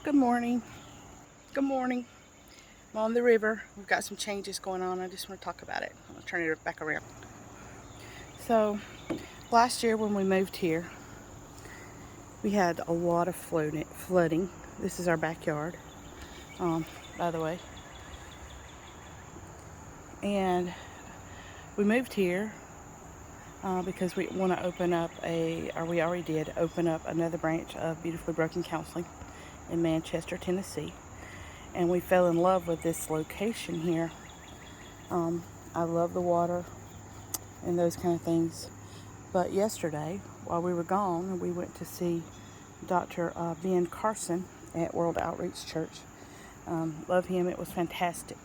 Good morning. Good morning. I'm on the river. We've got some changes going on. I just want to talk about it. I'm going to turn it back around. So, last year when we moved here, we had a lot of flooding. This is our backyard, by the way. And we moved here because we want to open up we already did open up another branch of Beautifully Broken Counseling in Manchester, Tennessee. And we fell in love with this location here. I love the water and those kind of things. But yesterday, while we were gone, we went to see Dr. Ben Carson at World Outreach Church. Love him. It was fantastic.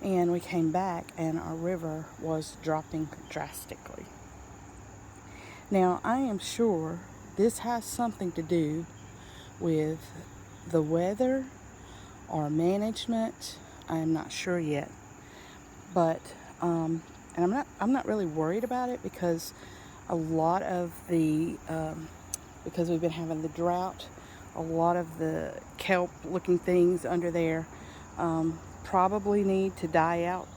And we came back and our river was dropping drastically. Now, I am sure this has something to do with the weather or management. I am not sure yet. But and I'm not really worried about it because a lot of the because we've been having the drought, a lot of the kelp looking things under there probably need to die out,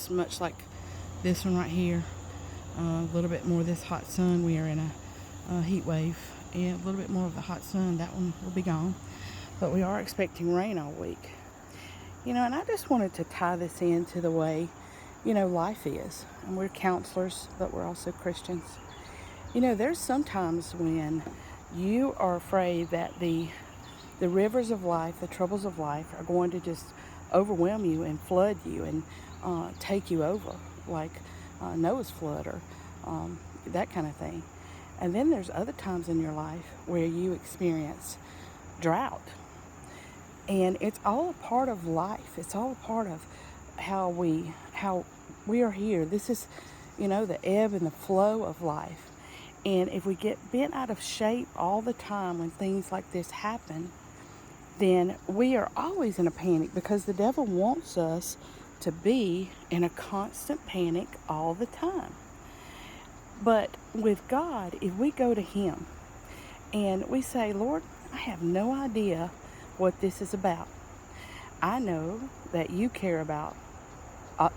much like this one right here. A little bit more of this hot sun. We are in a heat wave, and a little bit more of the hot sun. That one will be gone, but we are expecting rain all week. And I just wanted to tie this into the way, life is. And we're counselors, but we're also Christians. There's sometimes when you are afraid that the rivers of life, the troubles of life, are going to just overwhelm you and flood you and take you over, like Noah's flood or that kind of thing. And then there's other times in your life where you experience drought. And it's all a part of life. It's all a part of how we are here. This is, the ebb and the flow of life. And if we get bent out of shape all the time when things like this happen, then we are always in a panic because the devil wants us to be in a constant panic all the time. But with God, if we go to Him and we say, Lord, I have no idea what this is about. I know that you care about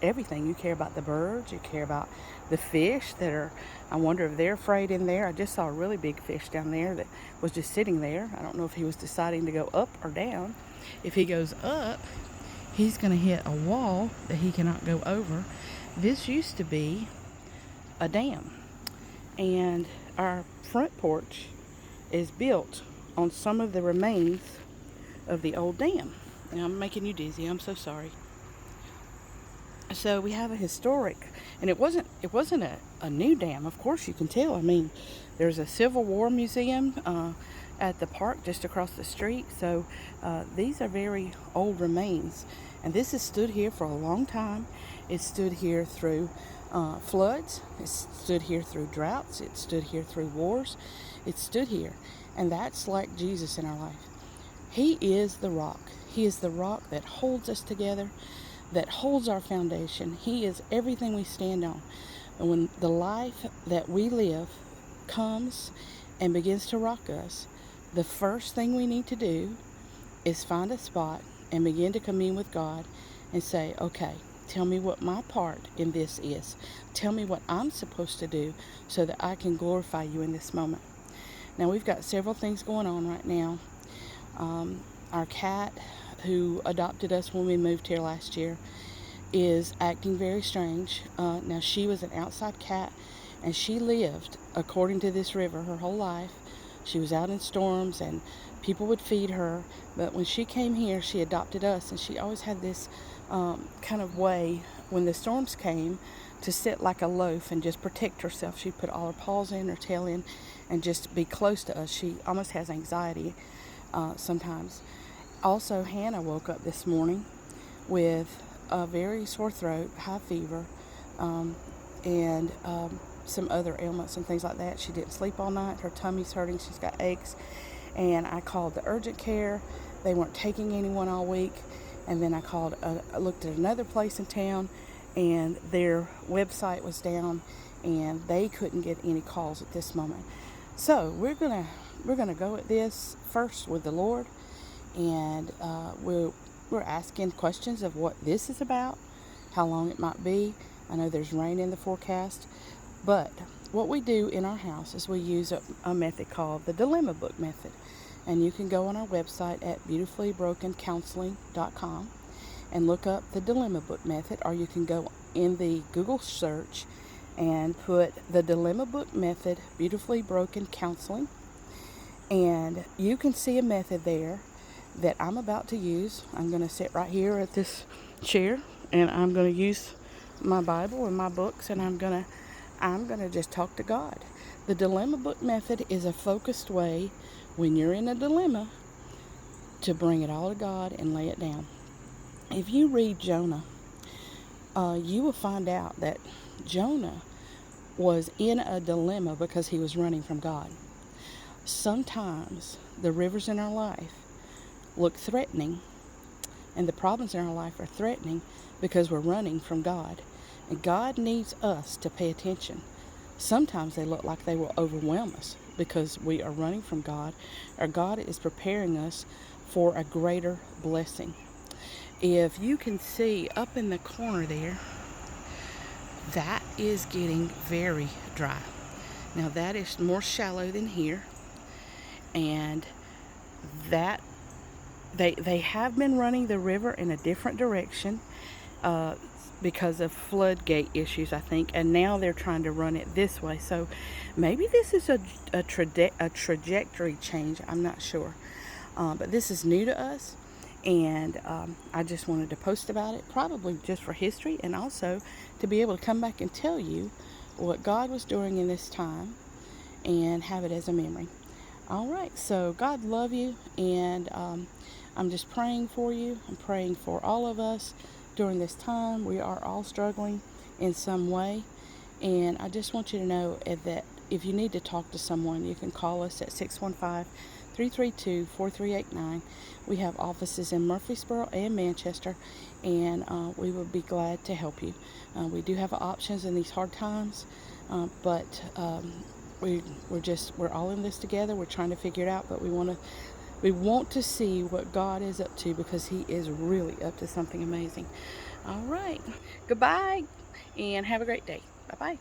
everything. You care about the birds. You care about the fish that are, I wonder if they're afraid in there. I just saw a really big fish down there that was just sitting there. I don't know if he was deciding to go up or down. If he goes up, he's going to hit a wall that he cannot go over. This used to be a dam, and our front porch is built on some of the remains of the old dam. Now, I'm making you dizzy. I'm so sorry. So we have a historic, and it wasn't a new dam. Of course, you can tell. I mean, there's a Civil War museum at the park just across the street. So these are very old remains, and this has stood here for a long time. It stood here through floods. It stood here through droughts. It stood here through wars. It stood here, and that's like Jesus in our life. He is the rock. He is the rock that holds us together, that holds our foundation. He is everything we stand on. And when the life that we live comes and begins to rock us, the first thing we need to do is find a spot and begin to commune with God and say, okay, tell me what my part in this is. Tell me what I'm supposed to do so that I can glorify you in this moment. Now, we've got several things going on right now. Our cat, who adopted us when we moved here last year, is acting very strange. Now, she was an outside cat, and she lived, according to this river, her whole life. She was out in storms, and people would feed her. But when she came here, she adopted us, and she always had this kind of way, when the storms came, to sit like a loaf and just protect herself. She'd put all her paws in, her tail in, and just be close to us. She almost has anxiety sometimes. Also, Hannah woke up this morning with a very sore throat, high fever, and some other ailments and things like that. She didn't sleep all night. Her tummy's hurting. She's got aches. And I called the urgent care. They weren't taking anyone all week. And then I looked at another place in town, and their website was down, and they couldn't get any calls at this moment. So we're gonna go at this first with the Lord and we're asking questions of what this is about, how long it might be. I know there's rain in the forecast, but what we do in our house is we use a method called the Dilemma Book method. And you can go on our website at beautifulybrokencounseling.com and look up the Dilemma Book method, or you can go in the Google search and put the Dilemma Book method, Beautifully Broken Counseling, and you can see a method there that I'm about to use. I'm going to sit right here at this chair, and I'm going to use my Bible and my books, and I'm going to just talk to God. The Dilemma Book method is a focused way, when you're in a dilemma, to bring it all to God and lay it down. If you read Jonah, you will find out that Jonah was in a dilemma because he was running from God. Sometimes the rivers in our life look threatening, and the problems in our life are threatening because we're running from God. And God needs us to pay attention. Sometimes they look like they will overwhelm us because we are running from God, or God is preparing us for a greater blessing. If you can see up in the corner there, that is getting very dry. Now that is more shallow than here, and that they have been running the river in a different direction because of floodgate issues, I think, and now they're trying to run it this way. So maybe this is a trajectory change. I'm not sure, but this is new to us, and I just wanted to post about it, probably just for history, and also to be able to come back and tell you what God was doing in this time and have it as a memory. All right, so God love you, and I'm just praying for you. I'm praying for all of us during this time. We are all struggling in some way, and I just want you to know that if you need to talk to someone, you can call us at 615-332-4389. We have offices in Murfreesboro and Manchester, and we would be glad to help you. We do have options in these hard times, but we're all in this together. We're trying to figure it out, but we want to see what God is up to, because He is really up to something amazing. All right, goodbye, and have a great day. Bye-bye.